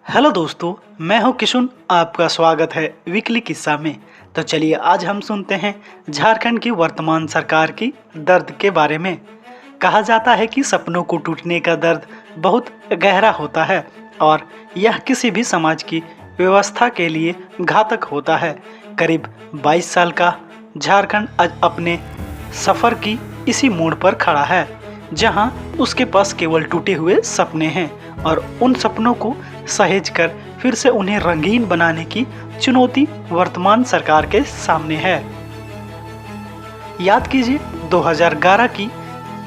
Hello दोस्तों, मैं हूं किशुन। आपका स्वागत है वीकली किस्सा में। तो चलिए आज हम सुनते हैं झारखंड की वर्तमान सरकार की दर्द के बारे में। कहा जाता है कि सपनों को टूटने का दर्द बहुत गहरा होता है और यह किसी भी समाज की व्यवस्था के लिए घातक होता है। करीब 22 साल का झारखंड आज अपने सफ़र की इसी मोड़ पर खड़ा है जहां उसके पास केवल टूटे हुए सपने हैं और उन सपनों को सहेज कर फिर से उन्हें रंगीन बनाने की चुनौती वर्तमान सरकार के सामने है। याद कीजिए 2011 की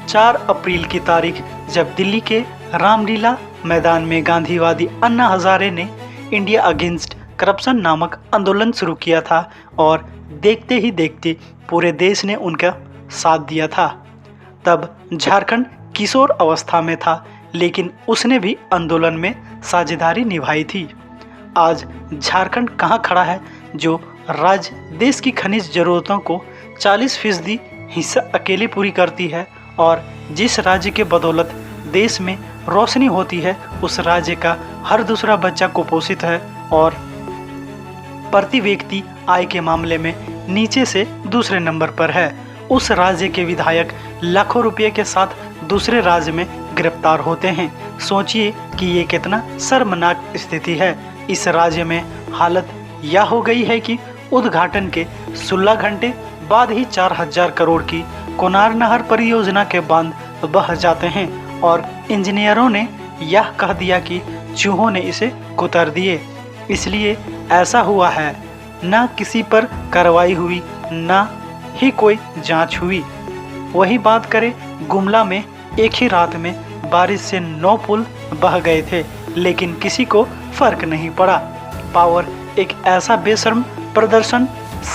4 अप्रैल की तारीख, जब दिल्ली के रामलीला मैदान में गांधीवादी अन्ना हजारे ने इंडिया अगेंस्ट करप्शन नामक आंदोलन शुरू किया था और देखते ही देखते पूरे देश ने उनका साथ दिया था। तब झारखंड किशोर अवस्था में था, लेकिन उसने भी आंदोलन में साझेदारी निभाई थी। आज झारखंड कहाँ खड़ा है, जो राज्य देश की खनिज जरूरतों को 40% हिस्सा अकेले पूरी करती है और जिस राज्य के बदौलत देश में रोशनी होती है, उस राज्य का हर दूसरा बच्चा कुपोषित है और प्रति व्यक्ति आय के मामले में नीचे से दूसरे नंबर पर है। उस राज्य के विधायक लाखों रुपए के साथ दूसरे राज्य में गिरफ्तार होते हैं। सोचिए कि ये कितना शर्मनाक स्थिति है। इस राज्य में हालत यह हो गई है कि उद्घाटन के 16 घंटे बाद ही 4000 करोड़ की कोनार नहर परियोजना के बांध बह जाते हैं और इंजीनियरों ने यह कह दिया कि चूहों ने इसे कुतर दिए। इसलिए ऐसा हुआ है, न किसी पर कार्रवाई हुई, न ही कोई जांच हुई। वही बात करें गुमला में, एक ही रात में बारिश से 9 पुल बह गए थे, लेकिन किसी को फर्क नहीं पड़ा। पावर एक ऐसा बेशर्म प्रदर्शन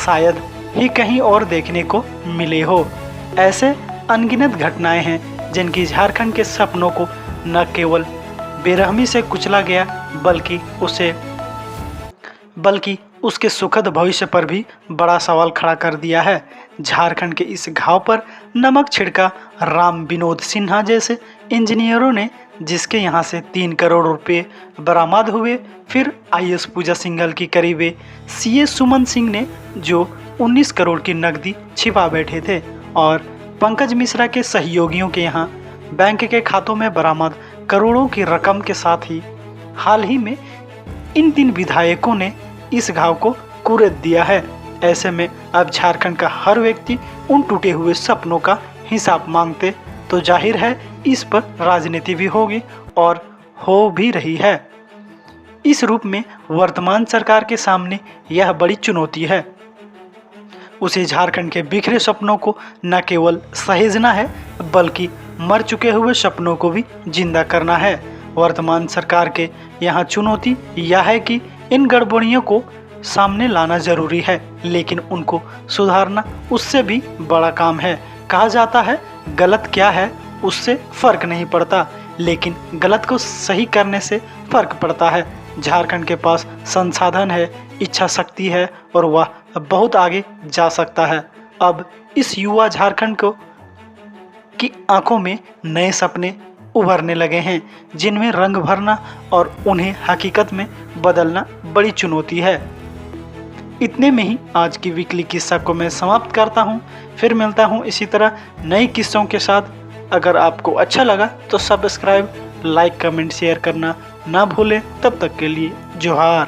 शायद ही कहीं और देखने को मिले हो। ऐसे अनगिनत घटनाएं हैं जिनकी झारखंड के सपनों को न केवल बेरहमी से कुचला गया, बल्कि उसके सुखद भविष्य पर भी बड़ा सवाल खड़ा कर दिया है। झारखंड के इस घाव पर नमक छिड़का राम विनोद सिन्हा जैसे इंजीनियरों ने, जिसके यहाँ से 3 करोड़ रुपए बरामद हुए। फिर आईएएस पूजा सिंघल की करीबी सीए सुमन सिंह ने, जो 19 करोड़ की नकदी छिपा बैठे थे, और पंकज मिश्रा के सहयोगियों के यहाँ बैंक के खातों में बरामद करोड़ों की रकम के साथ ही हाल ही में इन 3 विधायकों ने इस घाव को कुरेद दिया है। ऐसे में अब झारखंड का हर व्यक्ति उन टूटे हुए सपनों का हिसाब मांगते तो जाहिर है इस पर राजनीति भी होगी और हो भी रही है। इस रूप में वर्तमान सरकार के सामने यह बड़ी चुनौती है। उसे झारखंड के बिखरे सपनों को न केवल सहेजना है, बल्कि मर चुके हुए सपनों को भी जिंदा करना है। वर्तमान सरकार के यहाँ चुनौती यह है कि इन गड़बड़ियों को सामने लाना जरूरी है, लेकिन उनको सुधारना उससे भी बड़ा काम है। कहा जाता है गलत क्या है उससे फर्क नहीं पड़ता, लेकिन गलत को सही करने से फर्क पड़ता है। झारखंड के पास संसाधन है, इच्छा शक्ति है और वह बहुत आगे जा सकता है। अब इस युवा झारखंड को की आंखों में नए सपने उभरने लगे हैं, जिनमें रंग भरना और उन्हें हकीकत में बदलना बड़ी चुनौती है। इतने में ही आज की वीकली किस्सा को मैं समाप्त करता हूँ। फिर मिलता हूँ इसी तरह नए किस्सों के साथ। अगर आपको अच्छा लगा तो सब्सक्राइब, लाइक, कमेंट, शेयर करना ना भूलें। तब तक के लिए जोहार।